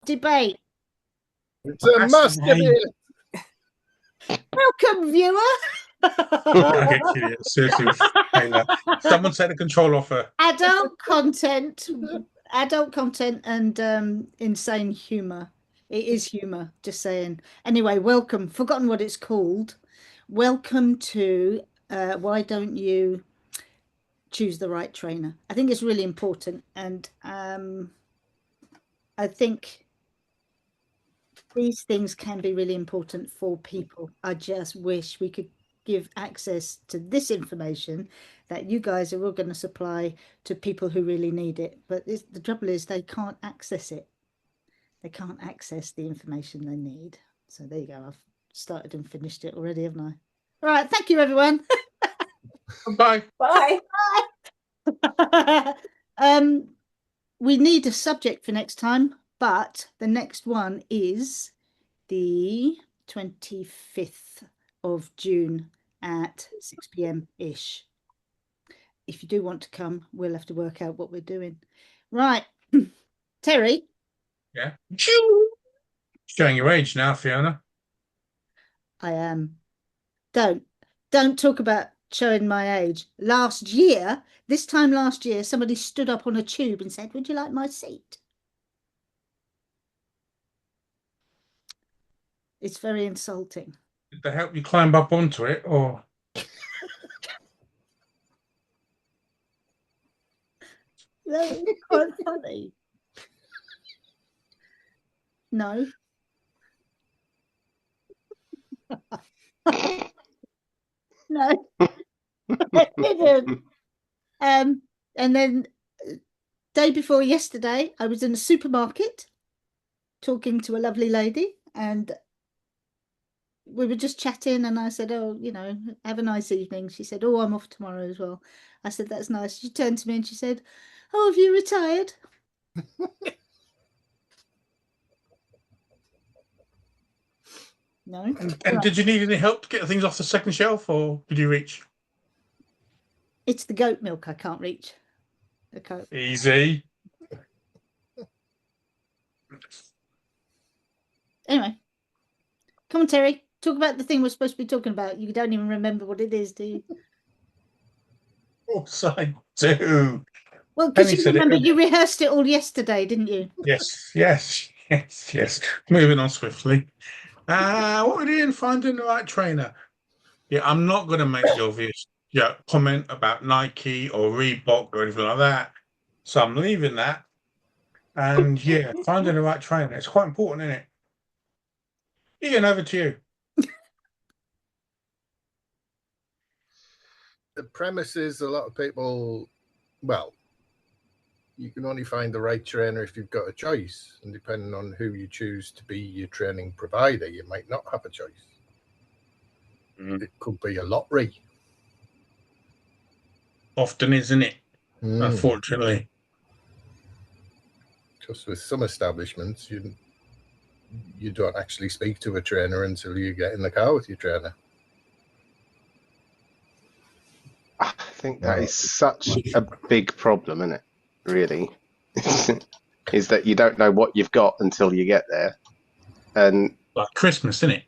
debate. It's a must debate. Welcome, viewer. Okay, seriously, Taylor. Someone take the control off her. Adult content, and insane humor. It is humor, just saying. Anyway, welcome. Forgotten what it's called. Welcome to Why Don't You Choose the Right Trainer? I think it's really important, and I think these things can be really important for people. I just wish we could give access to this information that you guys are all going to supply to people who really need it. But the trouble is they can't access it. They can't access the information they need. So there you go. I've started and finished it already, haven't I? All right. Thank you, everyone. Bye. Bye. Bye. We need a subject for next time, but the next one is the 25th of June at 6 p.m. ish. If you do want to come, we'll have to work out what we're doing. Right. Terry. Yeah. Showing your age now, Fiona. I am. Don't talk about showing my age. This time last year, somebody stood up on a tube and said, "Would you like my seat?" It's very insulting. Did they help you climb up onto it, or? That was quite funny. No. No, I didn't. And then day before yesterday, I was in a supermarket talking to a lovely lady, and we were just chatting, and I said, "Oh, have a nice evening." She said, "Oh, I'm off tomorrow as well." I said, "That's nice." She turned to me and she said, "Oh, have you retired?" No. And did you need any help to get things off the second shelf, or did you reach? It's the goat milk I can't reach. Easy. Anyway, come on, Terry. Talk about the thing we're supposed to be talking about. You don't even remember what it is, do you? Of course I do. Well, because you remember you rehearsed it all yesterday, didn't you? Yes. Moving on swiftly. What we're doing, finding the right trainer. Yeah, I'm not going to make the obvious comment about Nike or Reebok or anything like that. So I'm leaving that. And yeah, finding the right trainer. It's quite important, isn't it? Ian, over to you. The premise is a lot of people, well, you can only find the right trainer if you've got a choice. And depending on who you choose to be your training provider, you might not have a choice. It could be a lottery. Often, isn't it? Unfortunately. Just with some establishments, you don't actually speak to a trainer until you get in the car with your trainer. I think that is such a big problem, isn't it? Really, is that you don't know what you've got until you get there. And like Christmas, isn't it?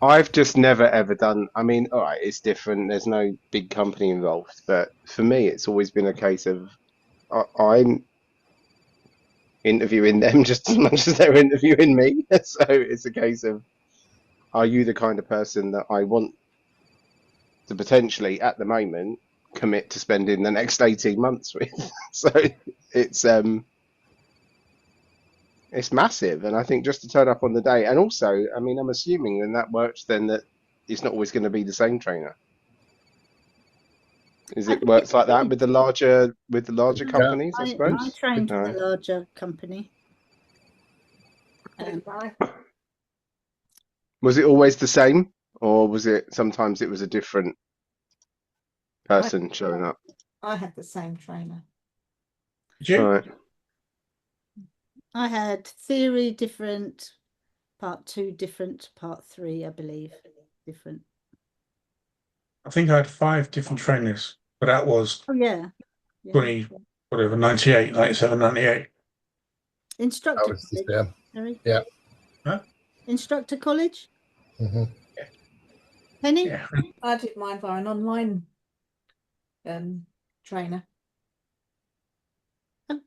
I've just never ever done. I mean, all right, it's different. There's no big company involved, but for me, it's always been a case of I'm interviewing them just as much as they're interviewing me. So it's a case of, are you the kind of person that I want to potentially, at the moment, commit to spending the next 18 months with? So it's massive, and I think just to turn up on the day, and also, I mean, I'm assuming then that works then that it's not always going to be the same trainer. Is it works like that with the larger companies? I suppose I trained for the larger company. Was it always the same, or was it sometimes it was a different person showing up? I had the same trainer. Did you? Right. I had theory different, part 2 different, part 3, I believe, different. I think I had 5 different trainers, but that was 20, whatever, 98, 97, 98. I Instructor was the college. same. Sorry. Yeah. Huh? Instructor college. Hmm. Penny. Yeah. I did mine via an online trainer. Oh.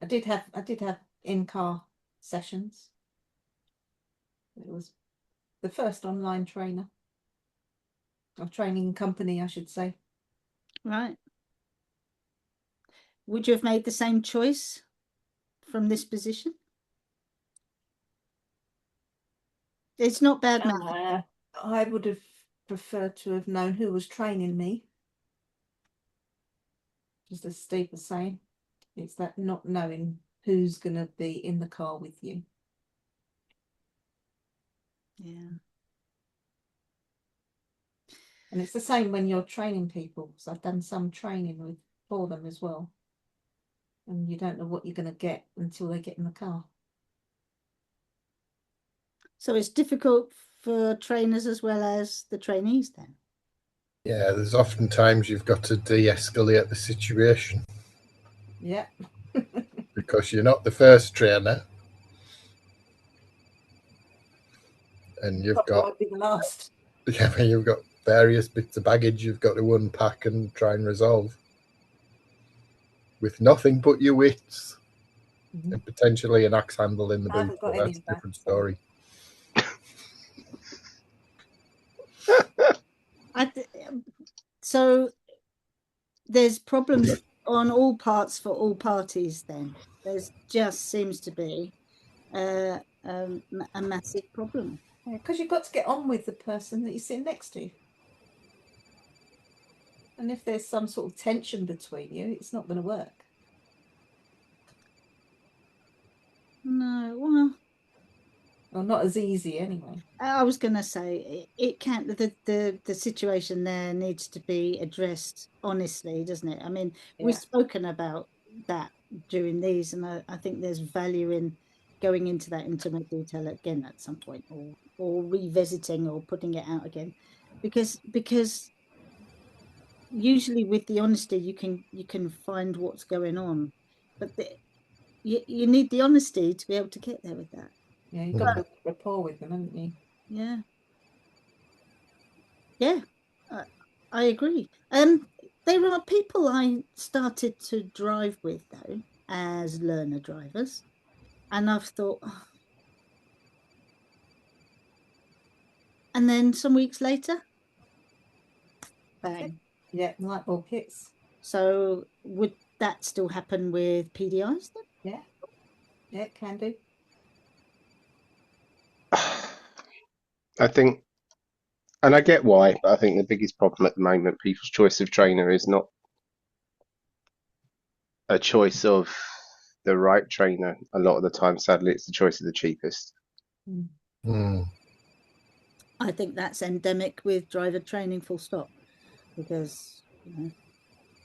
I did have in-car sessions. It was the first online trainer or training company, I should say. Right. Would you have made the same choice from this position? It's not bad math. I would have preferred to have known who was training me. Just as Steve was saying, it's that not knowing who's going to be in the car with you. Yeah. And it's the same when you're training people. So I've done some training for them as well. And you don't know what you're going to get until they get in the car. So it's difficult for trainers as well as the trainees then. Yeah, there's often times you've got to de-escalate the situation. Yeah. Because you're not the first trainer. And you've got the last. Yeah, you've got various bits of baggage you've got to unpack and try and resolve. With nothing but your wits. Mm-hmm. And potentially an axe handle in the boot, but that's a different story. So there's problems on all parts for all parties then. There's just seems to be a massive problem. Yeah, because you've got to get on with the person that you're sitting next to. And if there's some sort of tension between you, it's not going to work. No, well, or not as easy anyway. I was going to say it can't. The situation there needs to be addressed honestly, doesn't it? I mean, we've spoken about that during these, and I think there's value in going into that intimate detail again at some point, or revisiting or putting it out again, because usually with the honesty you can find what's going on, but you need the honesty to be able to get there with that. Yeah, you've got to build rapport with them, haven't you? Yeah. Yeah, I agree. There are people I started to drive with though as learner drivers, and I've thought, oh. And then some weeks later, bang. Yeah, light bulb hits. So would that still happen with PDIs then? Yeah, yeah, it can do. I think, and I get why, but I think the biggest problem at the moment, people's choice of trainer is not a choice of the right trainer. A lot of the time, sadly, it's the choice of the cheapest. I think that's endemic with driver training, full stop, because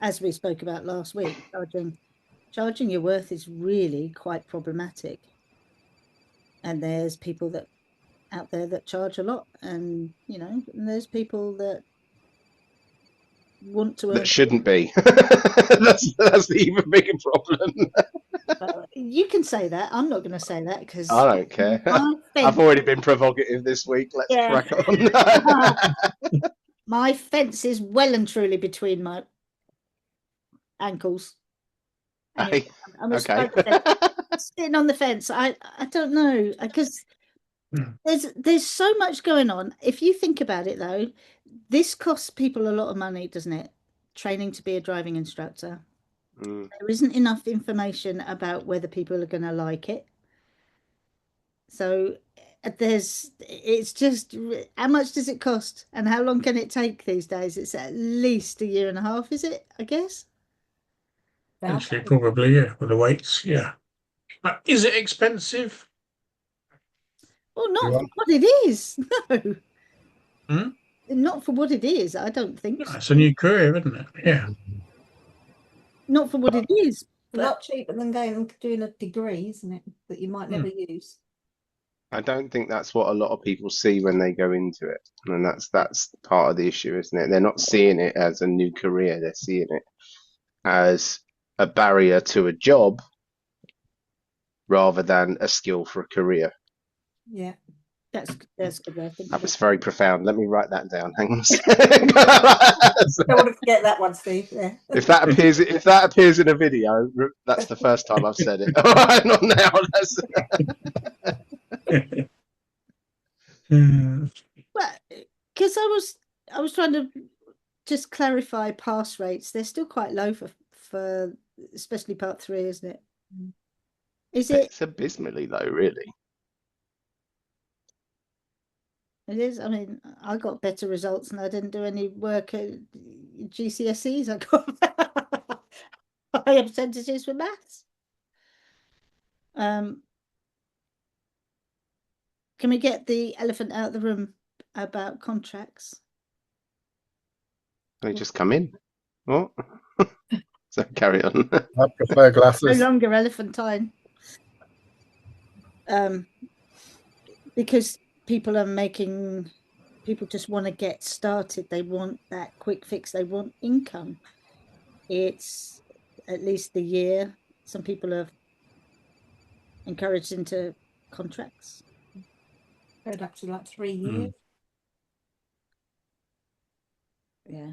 as we spoke about last week, charging your worth is really quite problematic, and there's people that out there that charge a lot, and and there's people that want to that shouldn't be. that's the even bigger problem. You can say that. I'm not going to say that because I don't care. I've already been provocative this week. Let's crack on. My fence is well and truly between my ankles. Anyway, I'm okay. Sitting on the fence. I don't know, because there's so much going on. If you think about it though, this costs people a lot of money, doesn't it? Training to be a driving instructor. There isn't enough information about whether people are going to like it. So it's just, how much does it cost and how long can it take these days? It's at least a year and a half, is it? I guess. Actually, probably, yeah, with the weights, yeah. Is it expensive? Well, not for what it is. No. Not for what it is. I don't think so. It's a new career, isn't it? Yeah. Not for what it is. A lot cheaper than going and doing a degree, isn't it? That you might never use. I don't think that's what a lot of people see when they go into it, and that's part of the issue, isn't it? They're not seeing it as a new career; they're seeing it as a barrier to a job rather than a skill for a career. Yeah. That's good way of thinking. That was very profound. Let me write that down. Hang on a second. Don't want to forget that one, Steve. Yeah. If that appears in a video, that's the first time I've said it. All right, not now. Well, because I was trying to just clarify pass rates. They're still quite low for especially part 3, isn't it? Is it? It's abysmally low, really. It is. I mean, I got better results and I didn't do any work at GCSEs. I got higher percentages for maths. Can we get the elephant out of the room about contracts? They just come in. What? So carry on. I prefer No glasses. longer elephant time. Because people just want to get started. They want that quick fix. They want income. It's at least a year. Some people are encouraged into contracts. Going up to like 3 years. Yeah.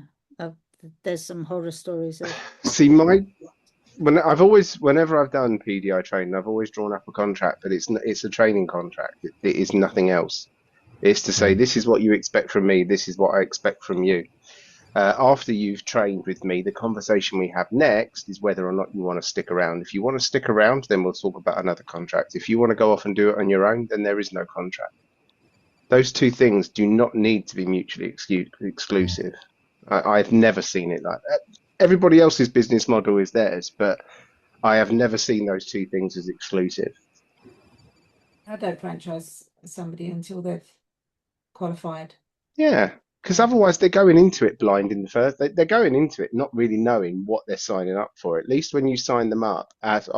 There's some horror stories of. See, whenever I've done PDI training, I've always drawn up a contract, but it's a training contract. It is nothing else. It's to say, this is what you expect from me. This is what I expect from you. After you've trained with me, the conversation we have next is whether or not you want to stick around. If you want to stick around, then we'll talk about another contract. If you want to go off and do it on your own, then there is no contract. Those two things do not need to be mutually exclusive. I've never seen it like that. Everybody else's business model is theirs, but I have never seen those two things as exclusive. I don't franchise somebody until they've qualified. Yeah, because otherwise they're going into it blind in the first. They're going into it not really knowing what they're signing up for. At least when you sign them up as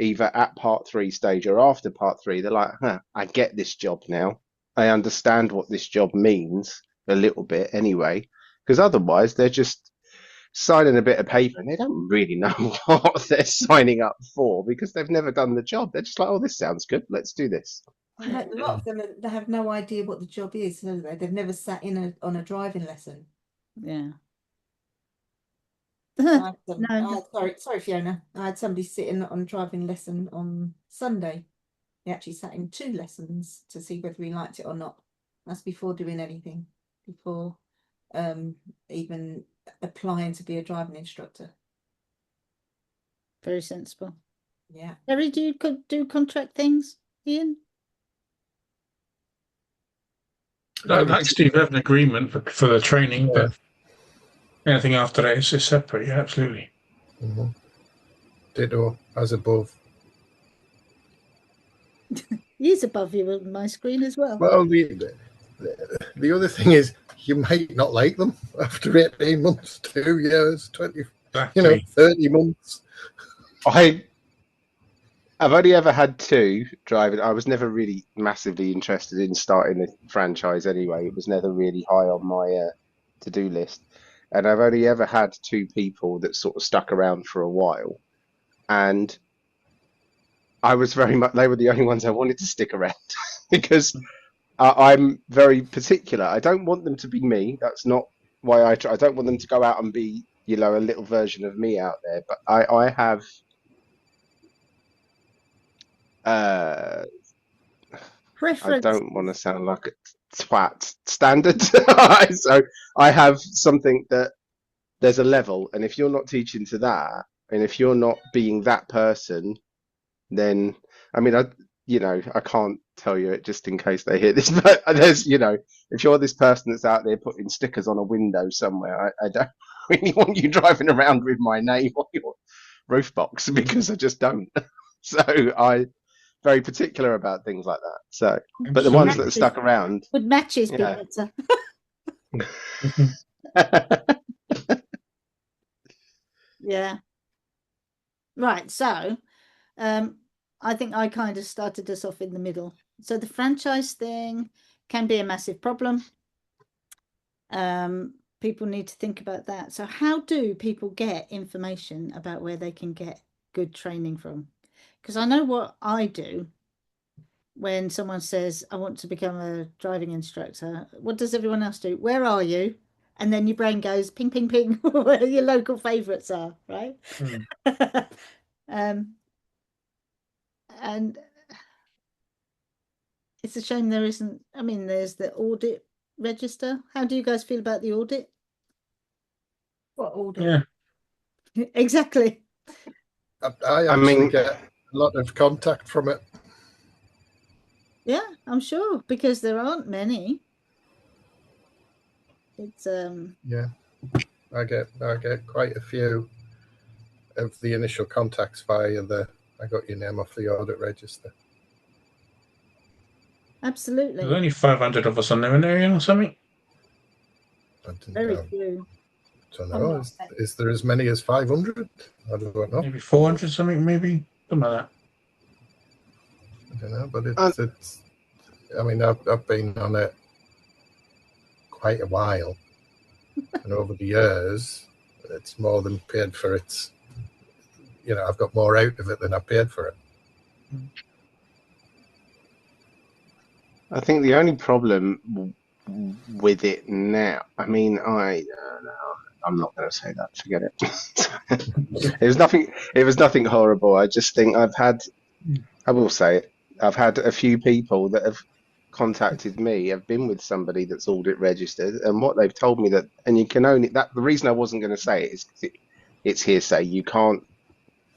either at part 3 stage or after part 3, they're like, I get this job now. I understand what this job means a little bit anyway. Because otherwise they're just signing a bit of paper and they don't really know what they're signing up for because they've never done the job. They're just like, oh, this sounds good. Let's do this. A lot of them, they have no idea what the job is, do they? They've never sat on a driving lesson. Yeah. Sorry, Fiona. I had somebody sitting on a driving lesson on Sunday. He actually sat in 2 lessons to see whether he liked it or not. That's before doing anything, before even applying to be a driving instructor. Very sensible. Yeah. Terry, do you do contract things, Ian? Like Steve, have an agreement for the training, but anything after that is separate. Yeah, absolutely. Ditto, as above. He's above you on my screen as well. Well, the other thing is you might not like them after 18 months, 2 years, 20, Exactly. 30 months. I've only ever had 2 driving. I was never really massively interested in starting a franchise anyway. It was never really high on my to-do list. And I've only ever had 2 people that sort of stuck around for a while. And I was they were the only ones I wanted to stick around because I'm very particular. I don't want them to be me. That's not why I try. I don't want them to go out and be, a little version of me out there. But I have Preference. I don't want to sound like a twat standard. So I have something that there's a level, and if you're not teaching to that, and if you're not being that person, then I mean, I can't tell you it just in case they hear this, but there's, if you're this person that's out there putting stickers on a window somewhere, I don't really want you driving around with my name on your roof box because I just don't. So I'm very particular about things like that. So, but the ones that are stuck around. Would matches be better? Yeah. Right. So, I think I kind of started us off in the middle. So the franchise thing can be a massive problem. People need to think about that. So how do people get information about where they can get good training from? because I know what I do when someone says, I want to become a driving instructor. What does everyone else do? Where are you? And then your brain goes ping, ping, ping, where your local favourites are, right? And it's a shame there isn't, I mean, there's the audit register. How do you guys feel about the audit? What audit? Yeah. Exactly. I actually get a lot of contact from it. Yeah, I'm sure, because there aren't many. It's Yeah, I get quite a few of the initial contacts via I got your name off the audit register. Absolutely. There's only 500 of us on there in area or something. Very few. I don't know. Is there as many as 500? I don't know. Maybe 400 something, maybe something like that. I don't know, but it's. I mean, I've been on it quite a while, and over the years, it's more than paid for its. You know, I've got more out of it than I paid for it. I think the only problem with it now, I mean, I'm not going to say that. Forget it. It was nothing horrible. I just think I will say it. I've had a few people that have contacted me, have been with somebody that's audit registered, and what they've told me and you can only, the reason I wasn't going to say it is because it's hearsay. You can't,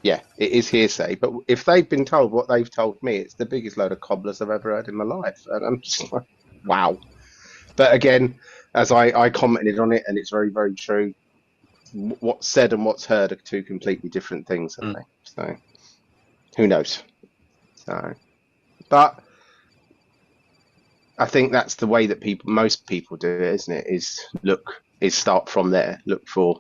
yeah, it is hearsay. But if they've been told what they've told me, it's the biggest load of cobblers I've ever heard in my life. And I'm just like, wow. But again, as I commented on it, and it's very, very true, what's said and what's heard are two completely different things, I think. So who knows? So, but I think that's the way that most people do it, isn't it? Is start from there, look for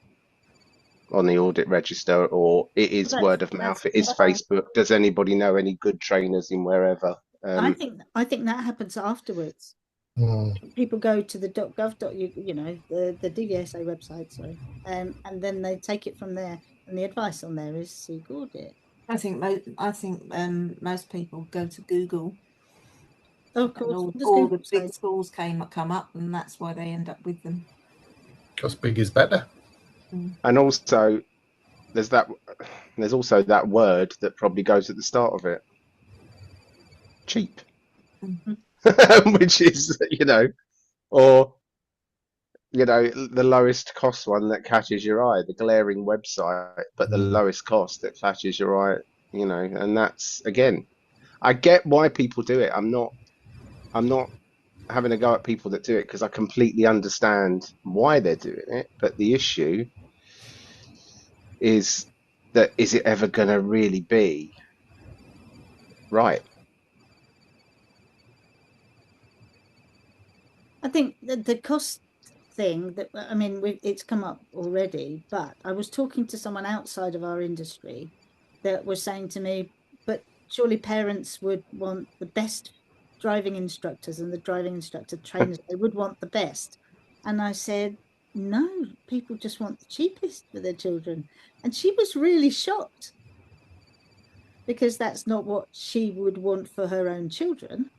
on the audit register, or it is word of mouth. It is Facebook. Does anybody know any good trainers in wherever? I think that happens afterwards. People go to the .gov. The DVSA website, sorry, and then they take it from there. And the advice on there is seek audit. I think most people go to Google. Oh, of course, all the big schools come up, and that's why they end up with them. Because big is better. And also, there's also that word that probably goes at the start of it. Cheap. Which is, or, the lowest cost one that catches your eye, the glaring website, but the lowest cost that catches your eye, and that's, again, I get why people do it. I'm not having a go at people that do it because I completely understand why they're doing it. But the issue is is it ever going to really be right? I think the cost thing it's come up already, but I was talking to someone outside of our industry that was saying to me, but surely parents would want the best driving instructors and the driving instructor trainers, they would want the best. And I said, no, people just want the cheapest for their children. And she was really shocked because that's not what she would want for her own children.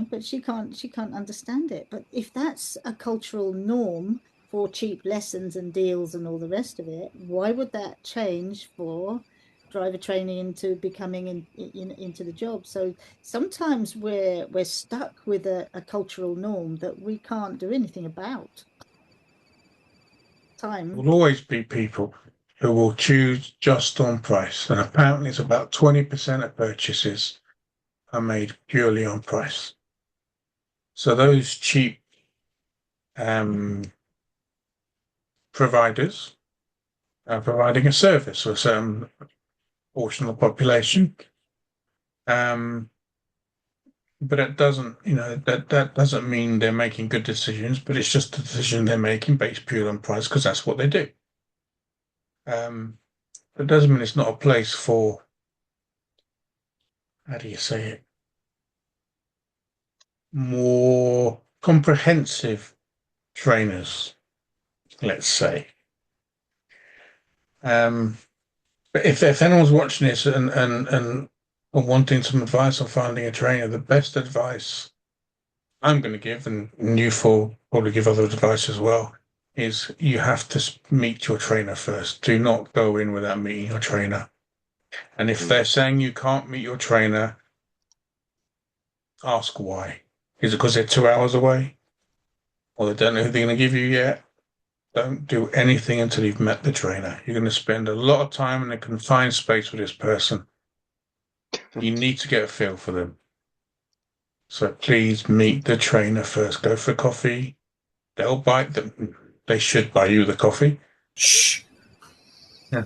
But she can't understand it. But if that's a cultural norm for cheap lessons and deals and all the rest of it, why would that change for driver training into becoming into the job? So sometimes we're stuck with a cultural norm that we can't do anything about. There will always be people who will choose just on price, and apparently it's about 20% of purchases are made purely on price. So those cheap providers are providing a service for a certain portion of the population. But it doesn't, that doesn't mean they're making good decisions, but it's just a decision they're making based purely on price because that's what they do. It doesn't mean it's not a place for, how do you say it, more comprehensive trainers, let's say. But if anyone's watching this and wanting some advice on finding a trainer, the best advice I'm going to give, and you four probably give other advice as well, is you have to meet your trainer first. Do not go in without meeting your trainer. And if they're saying you can't meet your trainer, ask why. Is it because they're 2 hours away? Or they don't know who they're going to give you yet? Don't do anything until you've met the trainer. You're going to spend a lot of time in a confined space with this person. You need to get a feel for them. So please meet the trainer first. Go for coffee. They'll buy them. They should buy you the coffee. Shh. Yeah.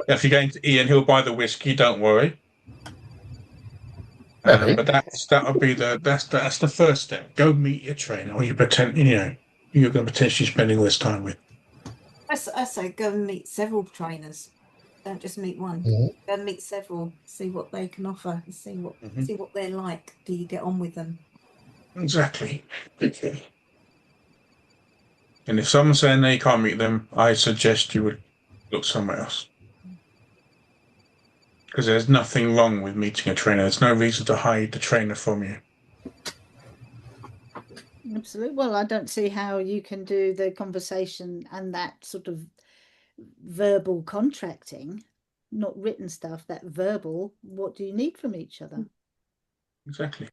If you're going to Ian, he'll buy the whiskey. Don't worry. But that'll be that's the first step. Go meet your trainer, or you're going to potentially spending all this time with. I say go and meet several trainers. Don't just meet one. Mhm. Go and meet several. See what they can offer. And see what they're like. Do you get on with them? Exactly. And if someone's saying they can't meet them, I suggest you would look somewhere else. Because there's nothing wrong with meeting a trainer. There's no reason to hide the trainer from you. Absolutely. Well, I don't see how you can do the conversation and that sort of verbal contracting, not written stuff, that verbal. What do you need from each other? Exactly.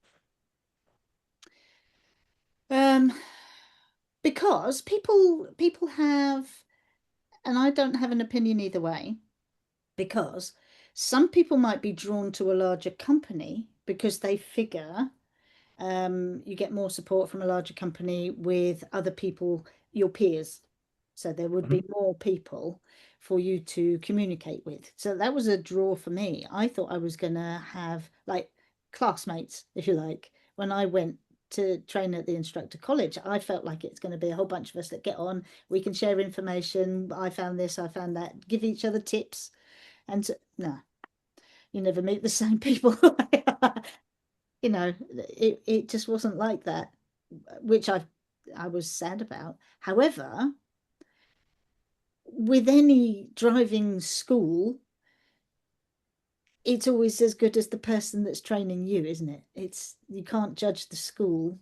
Because people have, and I don't have an opinion either way, because some people might be drawn to a larger company because they figure you get more support from a larger company with other people, your peers. So there would be more people for you to communicate with. So that was a draw for me. I thought I was going to have like classmates, if you like. When I went to train at the instructor college, I felt like it's going to be a whole bunch of us that get on. We can share information. I found this, I found that, give each other tips. And so, no, you never meet the same people. It just wasn't like that, which I was sad about. However, with any driving school, it's always as good as the person that's training you, isn't it? You can't judge the school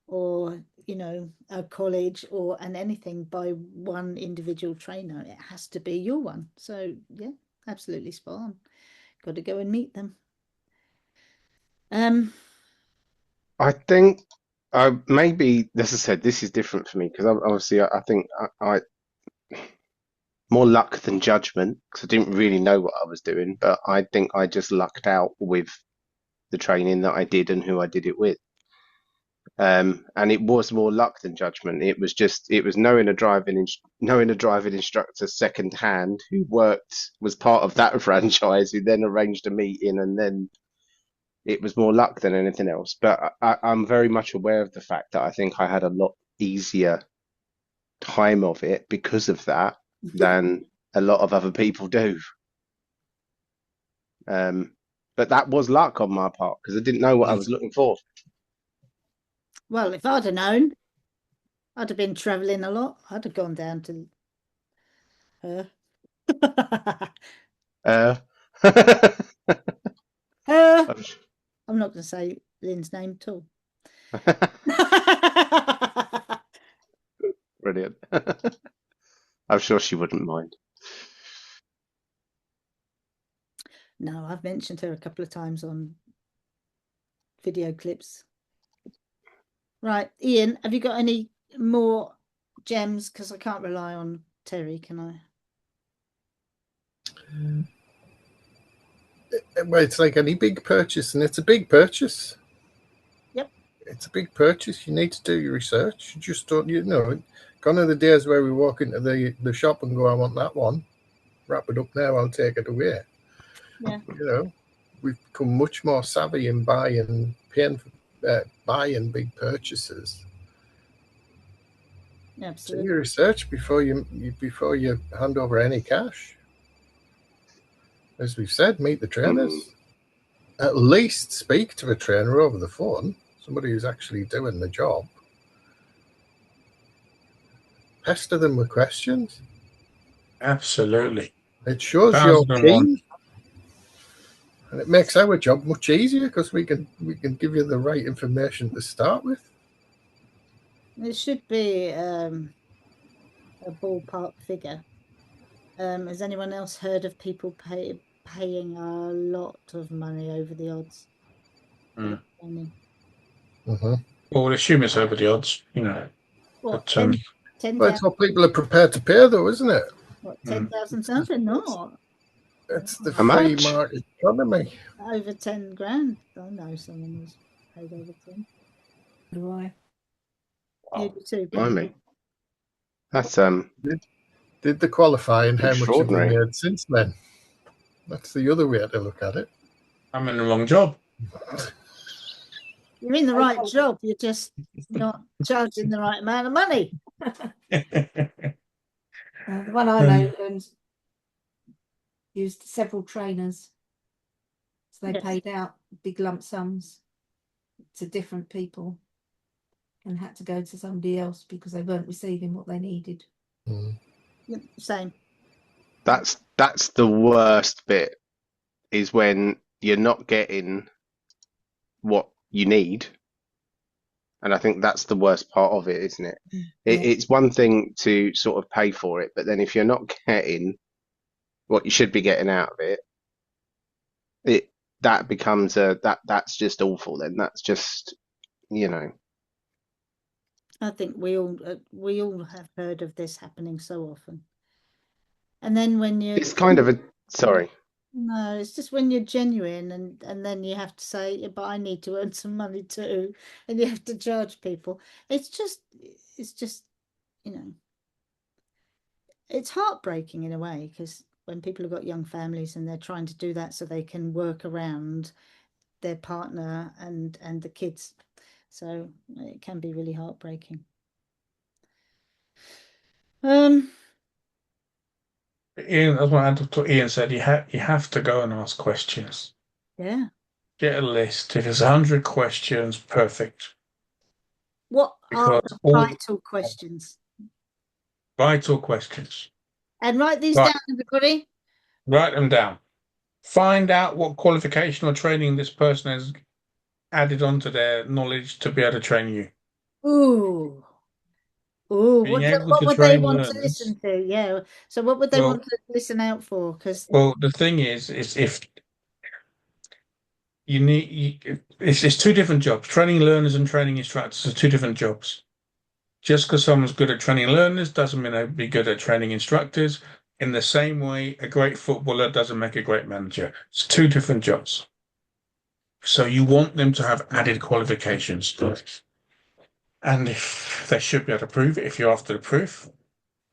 or a college or anything by one individual trainer. It has to be your one. So yeah, absolutely spot on. Got to go and meet them. I think maybe, as I said, this is different for me because obviously I think I more luck than judgment because I didn't really know what I was doing, but I think I just lucked out with the training that I did and who I did it with. And it was more luck than judgment. It was knowing a driving instructor second hand who was part of that franchise, who then arranged a meeting, and then it was more luck than anything else. But I'm very much aware of the fact that I think I had a lot easier time of it because of that than a lot of other people do. But that was luck on my part because I didn't know what I was looking for. Well, if I'd have known, I'd have been traveling a lot. I'd have gone down to her. I'm not going to say Lynn's name at all. Brilliant. I'm sure she wouldn't mind. No, I've mentioned her a couple of times on video clips. Right, Ian, have you got any more gems? Because I can't rely on Terry, can I? Well, it's like any big purchase, and it's a big purchase. Yep. It's a big purchase. You need to do your research. You just don't, gone are the days where we walk into the shop and go, I want that one. Wrap it up now, I'll take it away. Yeah. We've become much more savvy in buying big purchases. Absolutely. Do your research before you hand over any cash. As we've said, meet the trainers. At least speak to a trainer over the phone, somebody who's actually doing the job. Pester them with questions. Absolutely. It shows you're 1001. keen, and it makes our job much easier because we can give you the right information to start with. It should be a ballpark figure. Has anyone else heard of people paying a lot of money over the odds? Mm. Mm-hmm. Well, we'll assume it's over the odds, you know. What, But, 10,000? Well, it's what people are prepared to pay, though, isn't it? What, 10,000 something? Not. It's the How free much? market economy. Over 10 grand. I know someone who's paid over 10. WDY. You do too, I Paul. mean, that's Did the qualify, and how much have you Extraordinary. made since then? That's the other way to look at it. I'm in the wrong job. You're in the right job. You're just not charging the right amount of money. The one I know used several trainers. So they Yes. paid out big lump sums to different people and had to go to somebody else because they weren't receiving what they needed. Yep, same. that's the worst bit, is when you're not getting what you need. And I think that's the worst part of it, isn't it? Yeah. It's one thing to sort of pay for it, but then if you're not getting what you should be getting out of it, that becomes that's just awful. Then that's just, you know. I think we all have heard of this happening so often. And then when you It's kind of a sorry. No, it's just when you're genuine and then you have to say, yeah, but I need to earn some money too, and you have to charge people. It's just, you know, it's heartbreaking in a way, because when people have got young families and they're trying to do that so they can work around their partner and the kids. So it can be really heartbreaking. Ian, that's what Ian said. You have to go and ask questions. Yeah. Get a list. If it's 100 questions, perfect. What are Because the vital questions? vital questions. And write these Right. down, everybody. Write them down. Find out what qualification or training this person has added onto their knowledge to be able to train you. Ooh. Ooh, Being able what to would they train want to learners. listen to? Yeah. So what would they want to listen out for? Because Well, the thing is if you need, it's two different jobs. Training learners and training instructors are two different jobs. Just because someone's good at training learners doesn't mean they'll be good at training instructors. In the same way, a great footballer doesn't make a great manager. It's two different jobs. So you want them to have added qualifications. And if they should be able to prove it, if you're after the proof,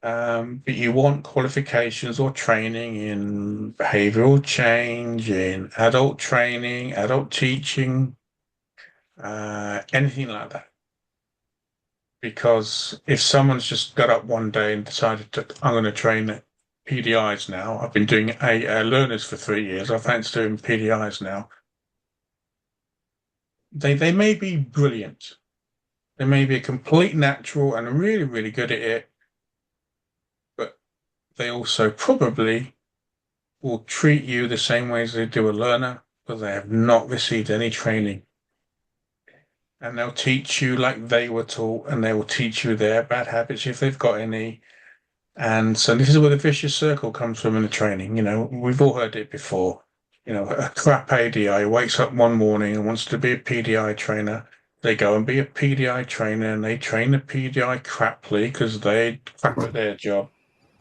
but you want qualifications or training in behavioral change, in adult training, adult teaching, anything like that. Because if someone's just got up one day and decided that I'm going to train PDIs now, I've been doing learners for 3 years, I fancy doing PDIs now. They may be brilliant. They may be a complete natural and really, really good at it, but they also probably will treat you the same way as they do a learner, but they have not received any training. And they'll teach you like they were taught, and they will teach you their bad habits if they've got any. And so this is where the vicious circle comes from in the training. You know, we've all heard it before. You know, a crap ADI wakes up one morning and wants to be a PDI trainer. They go and be a PDI trainer and they train the PDI craply because they crap at their job.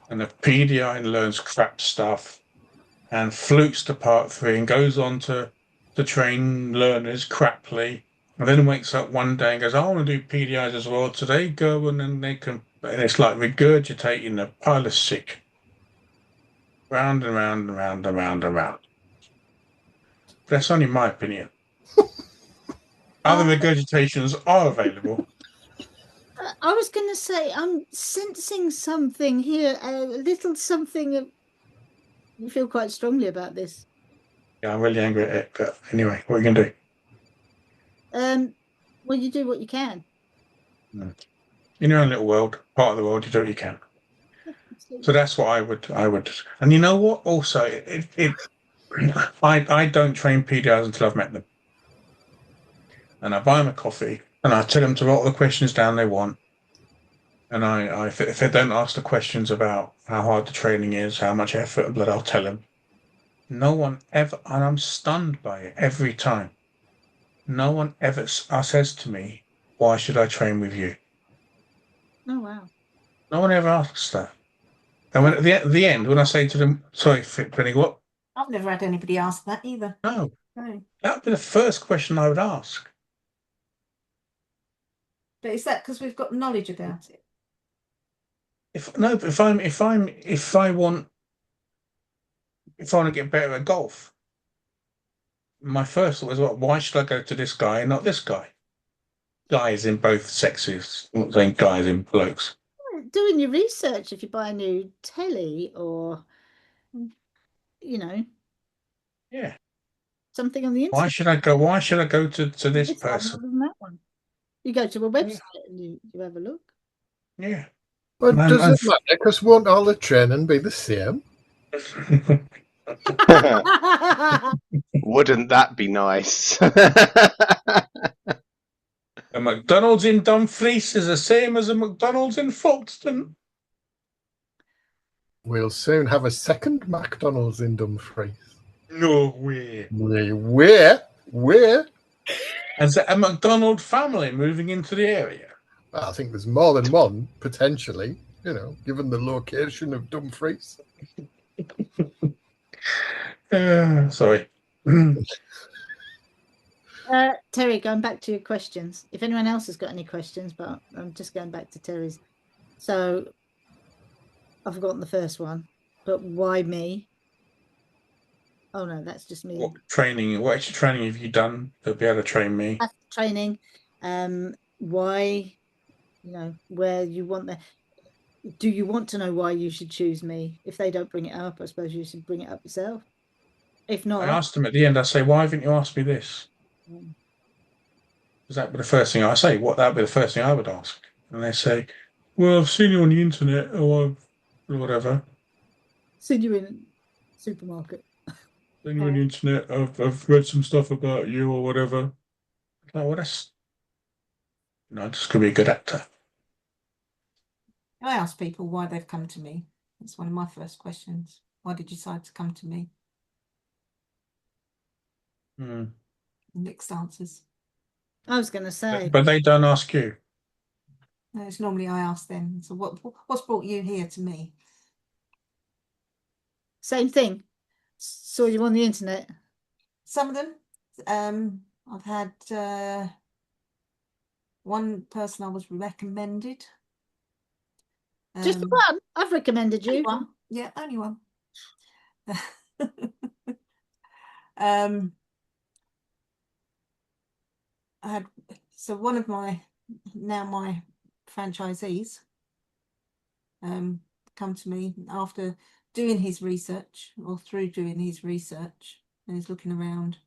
And the PDI learns crap stuff and flukes to part 3 and goes on to train learners craply. And then wakes up one day and goes, I want to do PDIs as well. So they go and then they can, and it's like regurgitating a pile of sick. Round and round and round and round and round. That's only my opinion. Other regurgitations are available. I was going to say, I'm sensing something here, a little something. You feel quite strongly about this. Yeah, I'm really angry at it. But anyway, what are you going to do? Well, you do what you can. In your own little world, part of the world, you do what you can. So that's what I would. And you know what? Also, I don't train PDRs until I've met them, and I buy them a coffee, and I tell them to write all the questions down they want. And if they don't ask the questions about how hard the training is, how much effort and blood, I'll tell them. No one ever, and I'm stunned by it every time. No one ever says to me, "Why should I train with you?" Oh wow. No one ever asks that. And when at the end, when I say to them, "Sorry, Penny, what?" I've never had anybody ask that either. No, No. that would be the first question I would ask. But is that because we've got knowledge about it? If I want to get better at golf, my first thought is, well, why should I go to this guy and not this guy? Guys in both sexes, I'm not saying guys in blokes. Doing your research if you buy a new telly or, you know, Yeah. something on the internet. Why should I go to this This one person? rather than that one. You go to a website and you have a look. Yeah. But does it matter? Because won't all the training be the same? Wouldn't that be nice? A McDonald's in Dumfries is the same as a McDonald's in Folkestone. We'll soon have a second McDonald's in Dumfries. No way. Where? Is it a McDonald family moving into the area? I think there's more than one, potentially, given the location of Dumfries. Sorry. Terry, going back to your questions. If anyone else has got any questions, but I'm just going back to Terry's. So I've forgotten the first one, but why me? Oh no, that's just me. What extra training have you done to be able to train me? Training. Why, where you want the. Do you want to know why you should choose me? If they don't bring it up, I suppose you should bring it up yourself. If not, I asked them at the end, I say, why haven't you asked me this? Because that would be the first thing I say. That would be the first thing I would ask. And they say, well, I've seen you on the internet or whatever. Seen you in a supermarket. Seen you on the internet. I've read some stuff about you or whatever. Like, well, that's just gonna be a good actor. I ask people why they've come to me. That's one of my first questions. Why did you decide to come to me? Mixed answers. I was going to say. But they don't ask you. No, it's normally I ask them. So what's brought you here to me? Same thing. Saw you on the internet. Some of them. I've had one person I was recommended. Just the one? I've recommended you. One. Yeah, only one. One of my franchisees come to me after doing his research, or through doing his research, and he's looking around,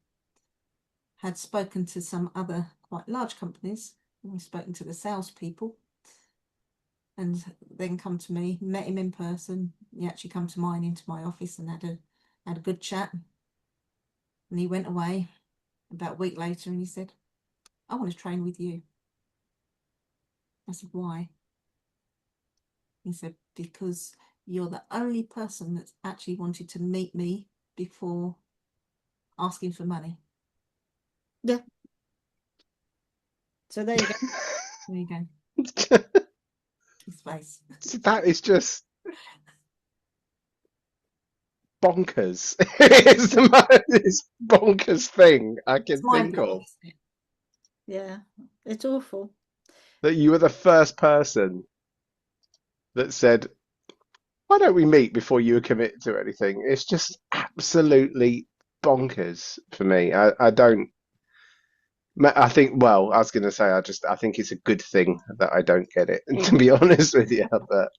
had spoken to some other quite large companies, and we've spoken to the salespeople, and then come to me, met him in person. He actually come to mine, into my office, and had a good chat. And he went away about a week later and he said, I want to train with you. I said, why? He said, because you're the only person that's actually wanted to meet me before asking for money. Yeah. So there you go. There you go. His face. That is just bonkers. It's the most bonkers thing I can think of. Yeah, it's awful. That you were the first person that said, why don't we meet before you commit to anything? It's just absolutely bonkers for me. I think, well, I was going to say, I think it's a good thing that I don't get it, to be honest with you. But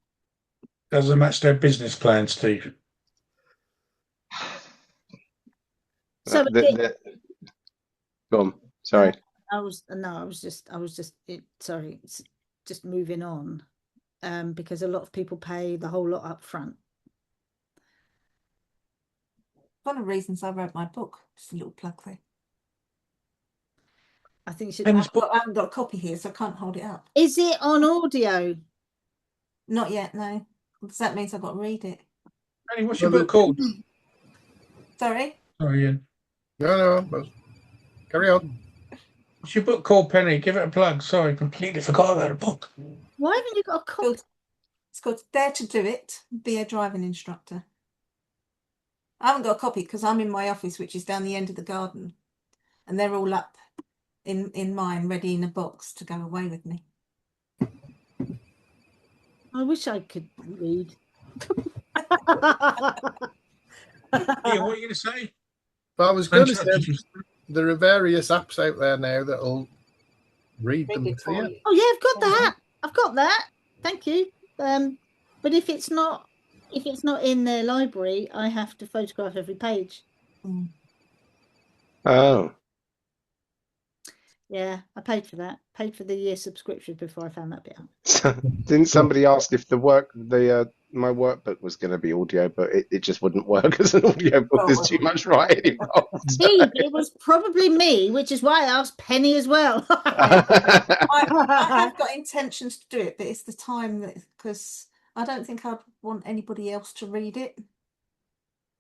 doesn't match their business plan, Steve. So go on. Sorry. Sorry, just moving on. because a lot of people pay the whole lot up front. One of the reasons I wrote my book. Just a little plug there. I think you should. Penny's book. I haven't got a copy here, so I can't hold it up. Is it on audio? Not yet, no. Because that means I've got to read it. Penny, what's your book called? Sorry? Sorry, Ian. No, carry on. What's your book called, Penny? Give it a plug. Sorry, completely forgot about the book. Why haven't you got a copy? It's called Dare to Do It, Be a Driving Instructor. I haven't got a copy because I'm in my office, which is down the end of the garden. And they're all up in mine, ready in a box to go away with me. I wish I could read. Ian, what are you going to say? But I was going to say, there are various apps out there now that'll read them for you. Oh yeah, I've got that. I've got that. Thank you. But if it's not in their library, I have to photograph every page. Oh. Yeah, I paid for that. Paid for the year subscription before I found that bit out. Didn't somebody ask if my workbook was going to be audio, but it just wouldn't work as an audio book. There's too much writing involved. Steve, it was probably me, which is why I asked Penny as well. I have got intentions to do it, but it's the time that, because I don't think I'd want anybody else to read it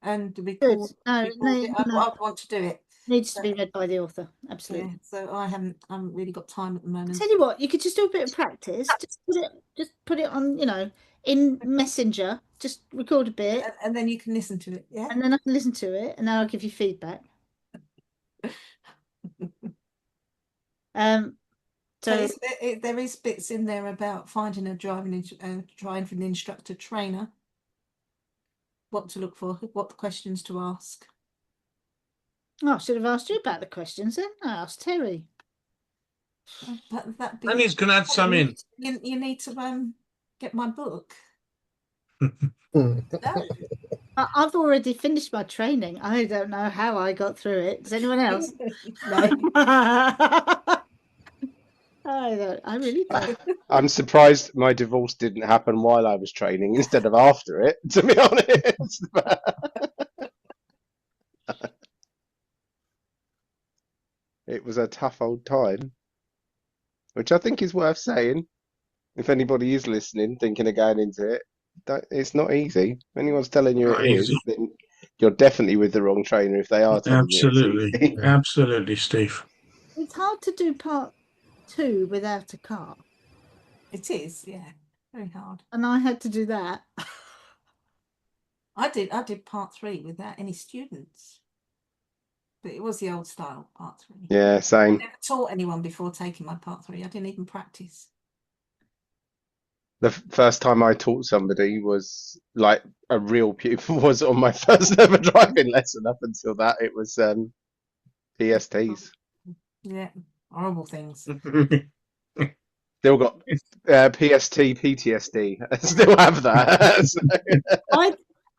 and record. No, it. I'd want to do it. Needs to be read by the author, absolutely. Yeah, so I haven't really got time at the moment. Tell you what, you could just do a bit of practice. Just put it on, in Messenger. Just record a bit, and then you can listen to it. Yeah, and then I can listen to it, and then I'll give you feedback. So there is bits in there about finding a driving instructor trainer. What to look for, what questions to ask. Oh, I should have asked you about the questions then. I asked Terry. Penny's going to add some in. You need to get my book. No. I've already finished my training. I don't know how I got through it. Does anyone else? No. I really don't. I'm surprised my divorce didn't happen while I was training instead of after it, to be honest. It was a tough old time, which I think is worth saying. If anybody is listening, thinking of going into it, it's not easy. If anyone's telling you it is, then you're definitely with the wrong trainer if they are telling you it's easy. Absolutely, Steve. It's hard to do part 2 without a car. It is, yeah, very hard. And I had to do that. I did part 3 without any students. But it was the old style part 3. Yeah, same. I never taught anyone before taking my part 3. I didn't even practice. The first time I taught somebody was like a real pupil was on my first ever driving lesson. Up until that, it was PSTs. Yeah, horrible things. Still got PST, PTSD. I still have that. So.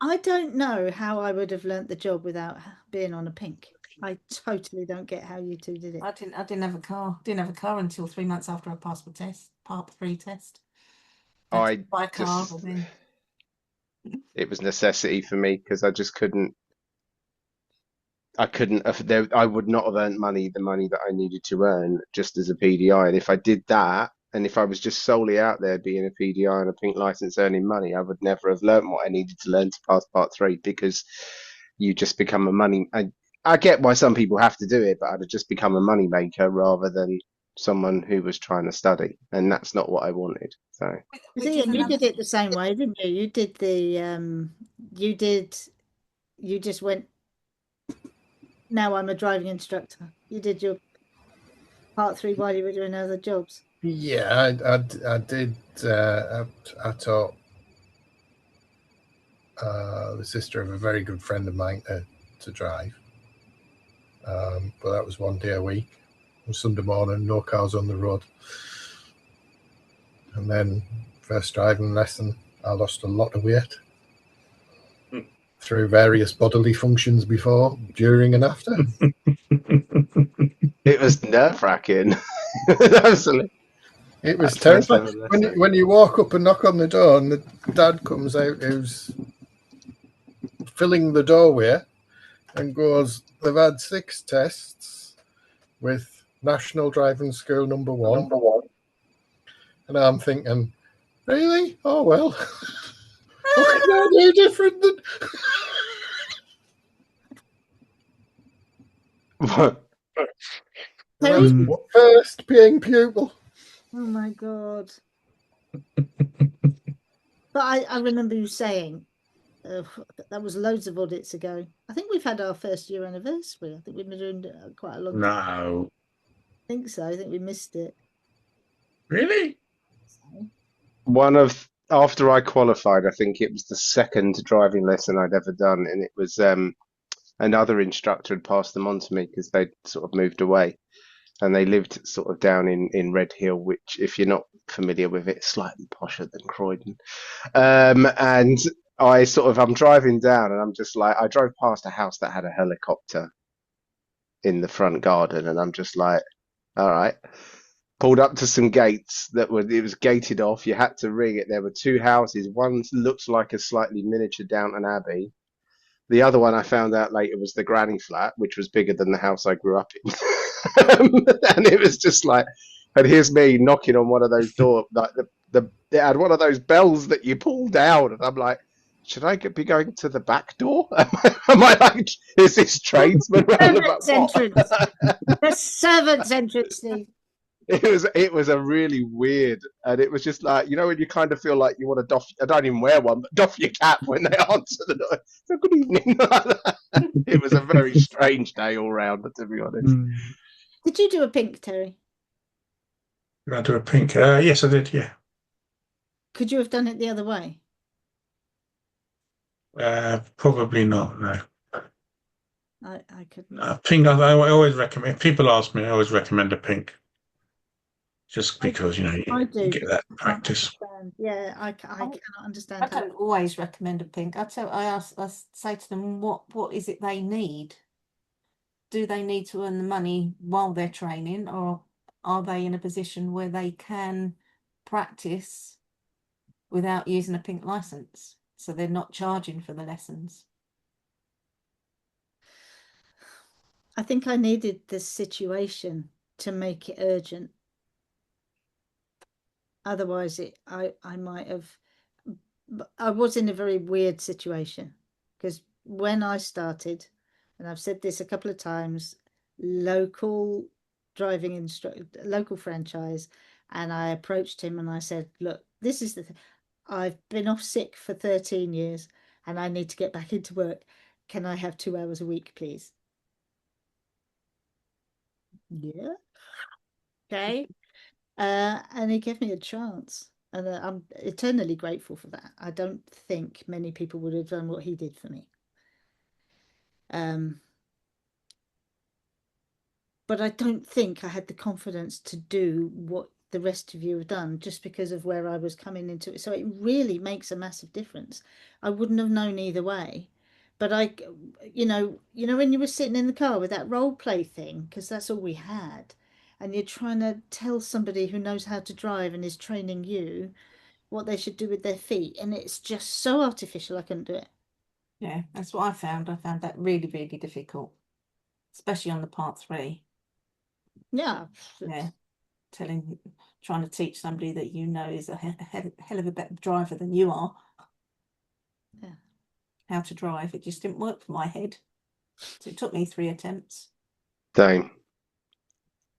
I don't know how I would have learnt the job without being on a pink. I totally don't get how you two did it. I didn't have a car. Didn't have a car until 3 months after I passed my test, part 3 test. Buy a car. It was necessity for me because I just couldn't. I would not have earned the money that I needed to earn just as a PDI. And if I did that, and if I was just solely out there being a PDI and a pink license earning money, I would never have learned what I needed to learn to pass part 3 because you just become a money. I get why some people have to do it, but I'd have just become a money maker rather than someone who was trying to study, and that's not what I wanted. So Ian, you did it the same way, didn't you? You did the you just went, now I'm a driving instructor. You did your part 3 while you were doing other jobs. Yeah, I did. I taught the sister of a very good friend of mine to drive, but that was 1 day a week. On Sunday morning, no cars on the road. And then first driving lesson, I lost a lot of weight through various bodily functions before, during and after. it was nerve-wracking. Absolutely. It was First terrible. ever lesson. When you walk up and knock on the door and the dad comes out who's filling the doorway and goes, they've had 6 tests with National Driving School number 1. And I'm thinking, really? Oh, well. What can I do different than... And I was first paying pupil. Oh my God. But I remember you saying, that was loads of audits ago. I think we've had our first year anniversary. I think we've been doing it quite a long time. No. I think so. I think we missed it. Really? After I qualified, I think it was the second driving lesson I'd ever done, and it was another instructor had passed them on to me because they'd sort of moved away, and they lived sort of down in Red Hill, which, if you're not familiar with it, is slightly posher than Croydon. And I'm driving down, and I'm just like, I drove past a house that had a helicopter in the front garden, and I'm just like, all right. Pulled up to some gates it was gated off. You had to ring it. There were 2 houses. One looks like a slightly miniature Downton Abbey. The other one I found out later was the granny flat, which was bigger than the house I grew up in. And it was just like, and here's me knocking on one of those doors, like it had one of those bells that you pull down, and I'm like, should I be going to the back door? Am I like, is this tradesman roundabout? Servants' entrance. The servants' entrance, Steve. It was a really weird, and it was just like, you know, when you kind of feel like you want to doff, I don't even wear one, but doff your cap when they answer the door. So good evening. It was a very strange day all round, to be honest. Did you do a pink, Terry? Did I do a pink? Yes, I did. Yeah. Could you have done it the other way? Probably not. No. I couldn't. Pink. I always recommend. People ask me. I always recommend a pink. Just because, you know, I you do, get but that I can't practice. understand. Yeah, I cannot understand I don't always recommend a pink. I say to them, what is it they need? Do they need to earn the money while they're training, or are they in a position where they can practice without using a pink license? So they're not charging for the lessons. I think I needed this situation to make it urgent. Otherwise, I might have. I was in a very weird situation because when I started, and I've said this a couple of times, local driving instructor, local franchise, and I approached him and I said, look, this is the thing. I've been off sick for 13 years and I need to get back into work. Can I have 2 hours a week, please? Yeah. Okay. And he gave me a chance. And I'm eternally grateful for that. I don't think many people would have done what he did for me. But I don't think I had the confidence to do what the rest of you have done just because of where I was coming into it. So it really makes a massive difference. I wouldn't have known either way. But you know, when you were sitting in the car with that role play thing, because that's all we had, and you're trying to tell somebody who knows how to drive and is training you what they should do with their feet, and it's just so artificial. I couldn't do it. Yeah, that's what I found. I found that really, really difficult, especially on the part 3. Yeah. Yeah, trying to teach somebody that you know is a hell of a better driver than you are. Yeah. How to drive, it just didn't work for my head. So it took me 3 attempts. Same.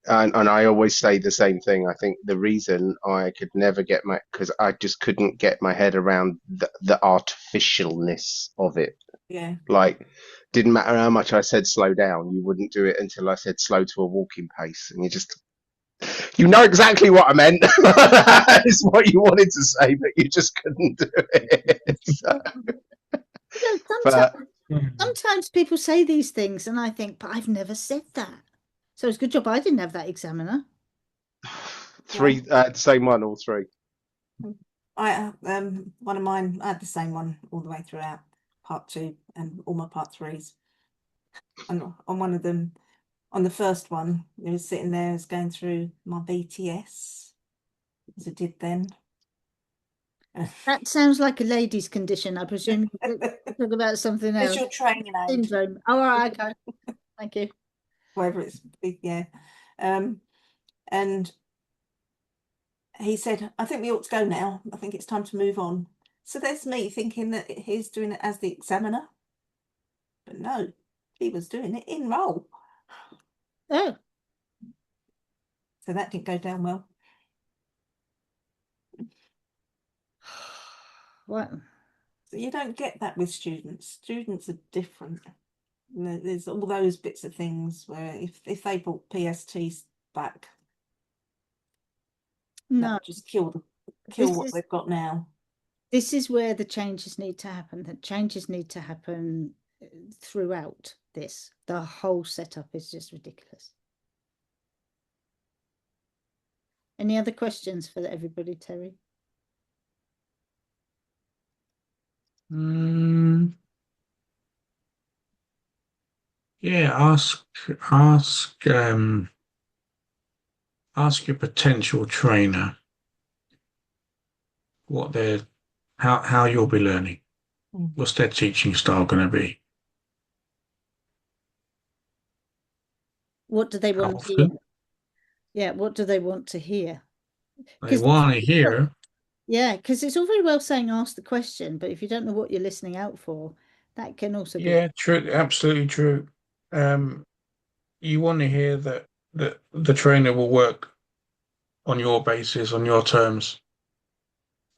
And I always say the same thing. I think the reason I could never because I just couldn't get my head around the artificialness of it. Yeah. Like, didn't matter how much I said slow down, you wouldn't do it until I said slow to a walking pace. And you know exactly what I meant. It's what you wanted to say, but you just couldn't do it. So, sometimes people say these things and I think, but I've never said that. So it's a good job I didn't have that examiner. 3, same one, all 3. One of mine, I had the same one all the way throughout part 2 and all my part 3s. And on one of them, on the first one, it was sitting there, I was going through my BTS, as it did then. That sounds like a lady's condition. I presume you talk about something else. It's your training aid. Syndrome. Oh, all right, okay. Thank you. Whatever it's, yeah. And he said, I think we ought to go now. I think it's time to move on. So there's me thinking that he's doing it as the examiner. But no, he was doing it in role. Oh, So that didn't go down well. what? So you don't get that with students. Students are different. There's all those bits of things where if they brought PSTs back, that No, would just kill This what is- they've got now. this is where the changes need to happen. The changes need to happen throughout this. The whole setup is just ridiculous. Any other questions for everybody, Terry? Yeah, ask your potential trainer what they're how you'll be learning. What's their teaching style going to be? What do they How want to hear? often? Yeah, what do they want to hear? They want to hear. Yeah, because it's all very well saying ask the question, but if you don't know what you're listening out for, that can also be. Yeah, true, absolutely true. You want to hear that the trainer will work on your basis, on your terms.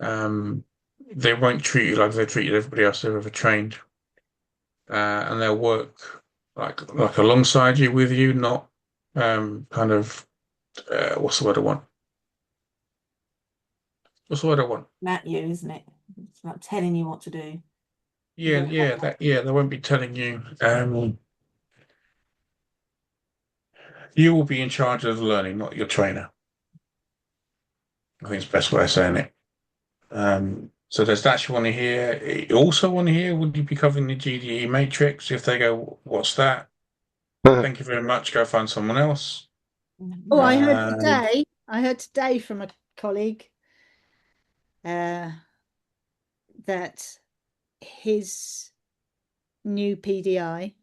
They won't treat you like they treated everybody else they've ever trained, and they'll work like alongside you, with you, not kind of what's the word I want? What's the word I want? At you, isn't it? It's not telling you what to do. Yeah, they won't be telling you. You will be in charge of the learning, not your trainer. I think it's the best way of saying it. So does that you want to hear? You also want to hear, would you be covering the GDE matrix? If they go, what's that? Thank you very much. Go find someone else. Oh, I heard today from a colleague that his new PDI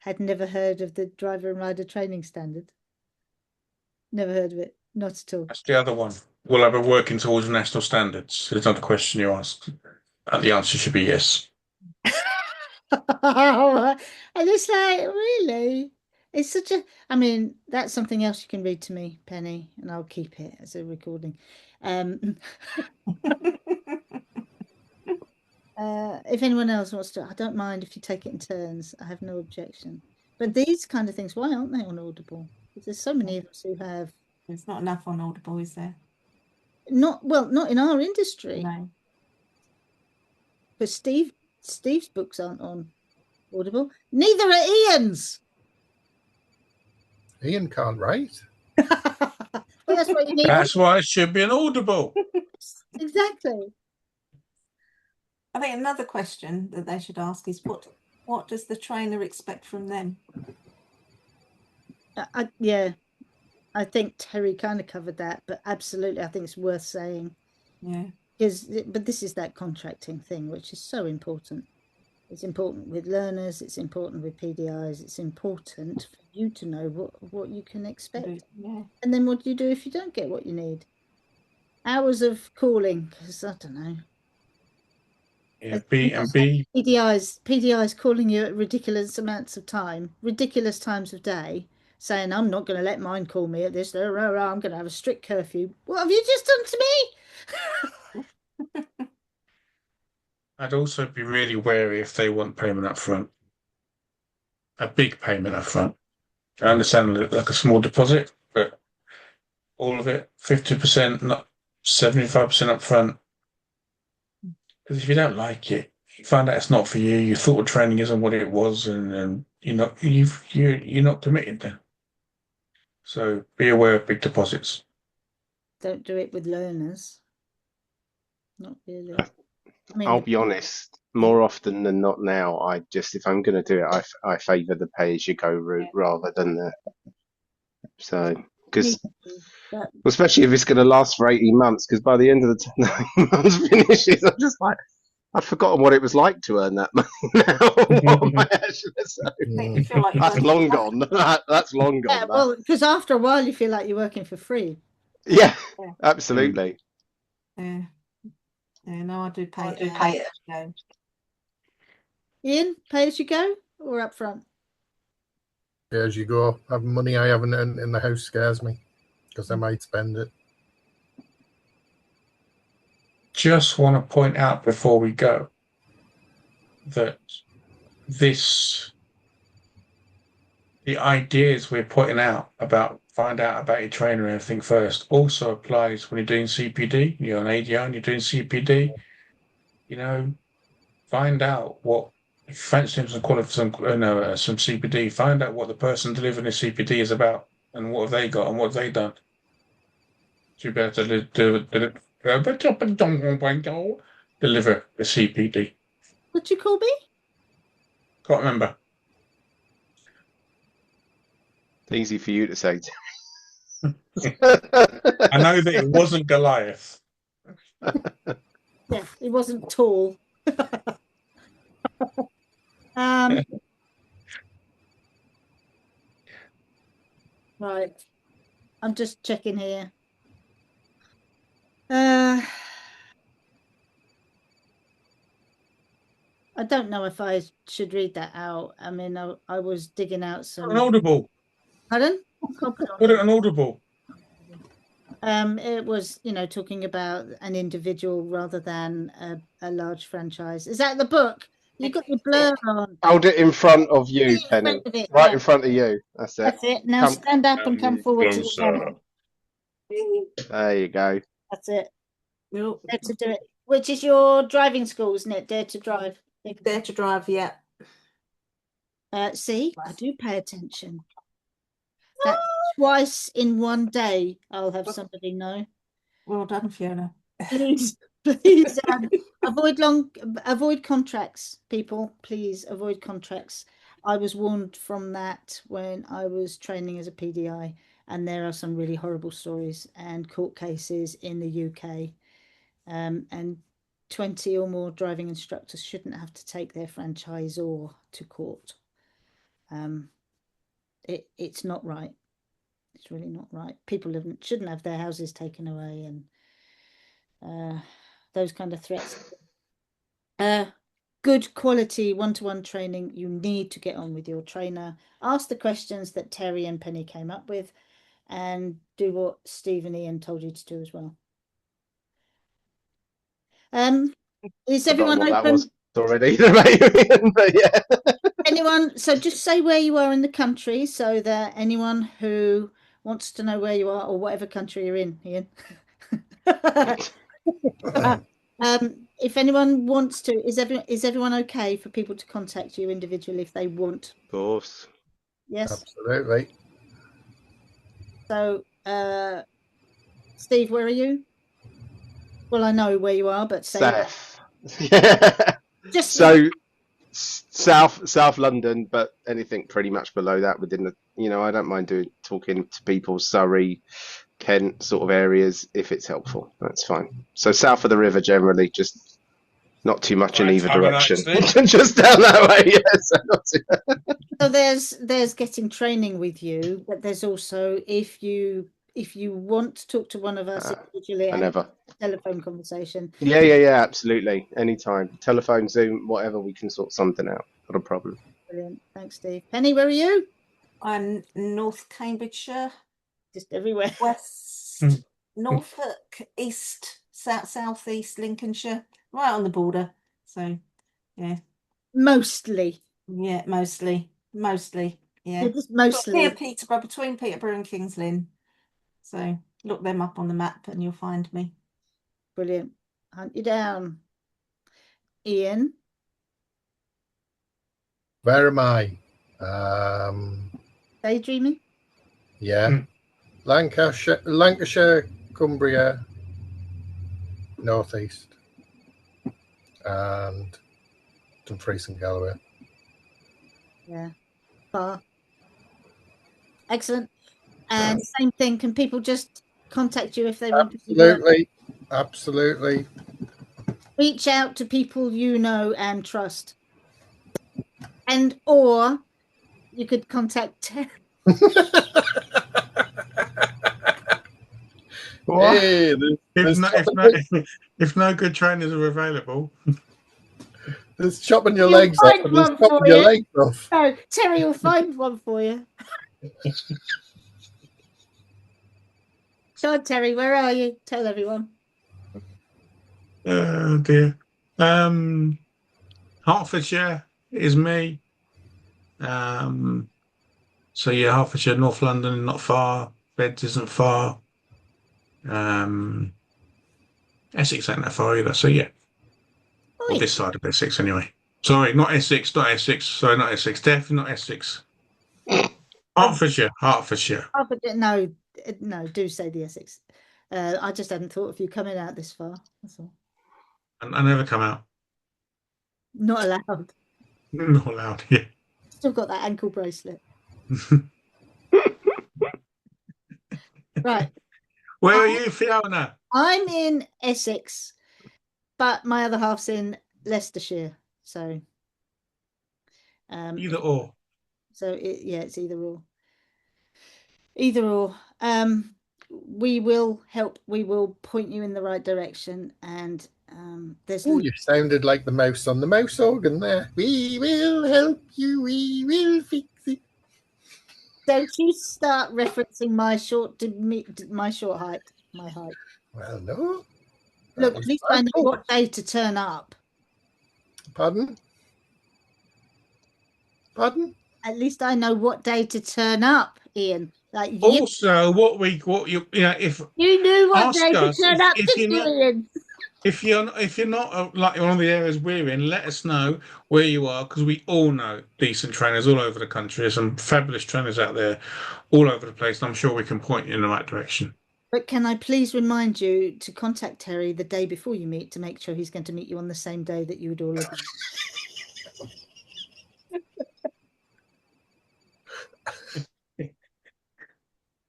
had never heard of the driver and rider training standard. Never heard of it. Not at all. That's the other one. Will I be working towards national standards? It's not a question you asked. And the answer should be yes. And it's like, really? It's such a, I mean, that's something else you can read to me, Penny, and I'll keep it as a recording. If anyone else wants to, I don't mind if you take it in turns. I have no objection. But these kind of things, why aren't they on Audible? Because there's so many of us who have. There's not enough on Audible, is there? Not in our industry. No. But Steve's books aren't on Audible. Neither are Ian's. Ian can't write. Well, that's what you need. That's why it should be an Audible. Exactly. I think another question that they should ask is what does the trainer expect from them? Yeah, I think Terry kind of covered that, but absolutely, I think it's worth saying. Yeah. But this is that contracting thing, which is so important. It's important with learners. It's important with PDIs. It's important for you to know what you can expect. Yeah. And then what do you do if you don't get what you need? Hours of calling, because I don't know. Yeah, PDIs calling you at ridiculous amounts of time, ridiculous times of day, saying, I'm not going to let mine call me at this, I'm going to have a strict curfew. What have you just done to me? I'd also be really wary if they want payment up front. A big payment up front. I understand like a small deposit, but all of it, 50%, not 75% up front. Because if you don't like it, you find out it's not for you, you thought training isn't what it was, and you're not committed then. So be aware of big deposits. Don't do it with learners. Not really. I mean, I'll be honest, more often than not now, if I'm going to do it, I favour the pay-as-you-go route rather than the. So, because But especially if it's going to last for 18 months, because by the end of the 9 months finishes, I'm just like, I'd forgotten what it was like to earn that money now. What am I actually, so You feel like you're that's working long for gone. That's long gone. yeah, well, because after a while you feel like you're working for free. Yeah, Yeah. absolutely. Yeah. Yeah, no, I do pay it. No. Ian, pay as you go or up front? Pay as you go. Having money I haven't earned in the house scares me because I might spend it. Just want to point out before we go that the ideas we're putting out about find out about your trainer and everything first also applies when you're doing CPD. You're an ADR and you're doing CPD. You know, find out what if you fancy some some CPD. Find out what the person delivering the CPD is about and what have they got and what have they done. To be able to deliver the CPD. What do you call me? Can't remember. Easy for you to say. I know that it wasn't Goliath. Yeah, he wasn't tall. Right. I'm just checking here. I don't know if I should read that out. I mean, I was digging out some. An audible. Pardon? Put it on audible. It was, talking about an individual rather than a large franchise. Is that the book? You got your blur on. Hold it in front of you, Penny. Right in front of you. That's it. That's it. Now stand up and come forward to the camera. There you go. That's it. Dare to do it. Which is your driving school, isn't it? Dare to drive. Dare to drive, yeah. See, I do pay attention. That twice in one day, I'll have somebody know. Well done, Fiona. Please, avoid contracts, people. Please avoid contracts. I was warned from that when I was training as a PDI, and there are some really horrible stories and court cases in the UK. And 20 or more driving instructors shouldn't have to take their franchisor to court. It's not right. It's really not right. People shouldn't have their houses taken away and those kind of threats. Good quality one-to-one training. You need to get on with your trainer. Ask the questions that Terry and Penny came up with, and do what Steve and Ian told you to do as well. Is everyone what open? That was already, but yeah. Anyone? So just say where you are in the country, so that anyone who wants to know where you are or whatever country you're in, Ian. If anyone wants to, is everyone okay for people to contact you individually if they want? Of course. Yes. Absolutely. So, Steve, where are you? Well, I know where you are, but say just so South London, but anything pretty much below that within the, I don't mind talking to people, Surrey, Kent sort of areas if it's helpful. That's fine. So south of the river generally, just not too much in either direction. Just down that way, yes. So there's getting training with you, but there's also if you want to talk to one of us individually and never. Telephone conversation. Yeah, absolutely. Anytime. Telephone, Zoom, whatever, we can sort something out. Not a problem. Brilliant. Thanks, Steve. Penny, where are you? I'm North Cambridgeshire. Just everywhere. West, Norfolk, East, Southeast Lincolnshire, right on the border. So, yeah. Mostly. Yeah, mostly. Yeah. Just mostly. Near Peterborough, between Peterborough and Kings Lynn. So look them up on the map and you'll find me. Brilliant. Hunt you down. Ian. Where am I? Daydreaming? Yeah. Lancashire, Cumbria, Northeast, and Dumfries and Galloway. Yeah. Far. Excellent. And same thing, can people just contact you if they want to do work? Absolutely. Reach out to people you know and trust. And or you could contact Terry. What? Hey, If no good trainers are available, there's chopping your He'll legs off find and there's one for chopping your you. legs off. No, Terry will find one for you. So, Terry, where are you? Tell everyone. oh dear. Hertfordshire is me. So yeah, Hertfordshire, North London, not far. Beds isn't far. Essex ain't that far either. So yeah, or Oi. this side of Essex anyway. Sorry, not Essex, not Essex. Sorry, not Essex. Definitely not Essex. Hertfordshire, Hertfordshire. No, no, do say the Essex. I just hadn't thought of you coming out this far. That's all. I never come out. Not allowed. Not allowed. Yeah. Still got that ankle bracelet. Right. Where are you, Fiona? I'm in Essex, but my other half's in Leicestershire. So, Either or. So it's either or. Either or. We will help. We will point you in the right direction. And there's. Oh, you sounded like the mouse on the mouse organ there. We will help you. We will fix it. Don't you start referencing my short height. My height. Well, no. Look, at least I know what day to turn up. Pardon? Pardon? At least I know what day to turn up, Ian. Like also, what you know, if you knew what day to turn up, Ian. If you're not like one of the areas we're in, let us know where you are, because we all know decent trainers all over the country. There's some fabulous trainers out there all over the place, and I'm sure we can point you in the right direction. But can I please remind you to contact Terry the day before you meet to make sure he's going to meet you on the same day that you would all agree.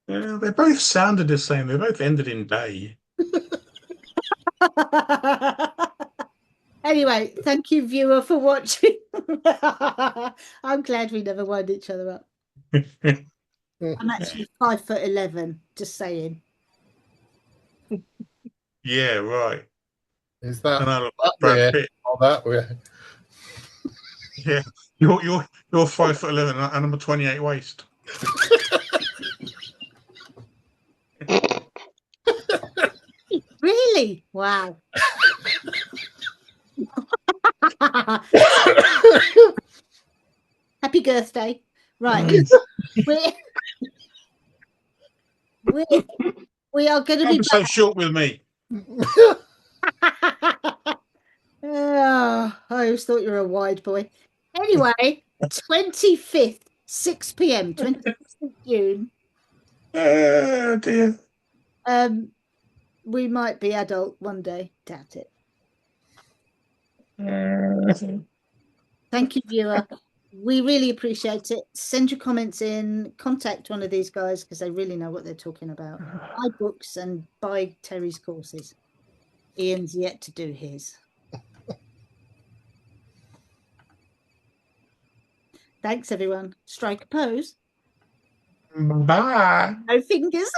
They both sounded the same. They both ended in day. Anyway, thank you, viewer, for watching. I'm glad we never wound each other up. I'm actually 5'11", just saying. Yeah, right. Is that, and I look that Brad way Pitt. or that way? Yeah, you're 5'11" and I'm a 28 waist. Really? Wow. Happy birthday. Right. we are going to be so short with me. Oh, I always thought you were a wide boy. Anyway, 25th, 6 p.m., 26th of June. Oh dear. We might be adult one day. Doubt it. Thank you, viewer. We really appreciate it. Send your comments in. Contact one of these guys because they really know what they're talking about. Buy books and buy Terry's courses. Ian's yet to do his. Thanks, everyone. Strike a pose. Bye. No fingers.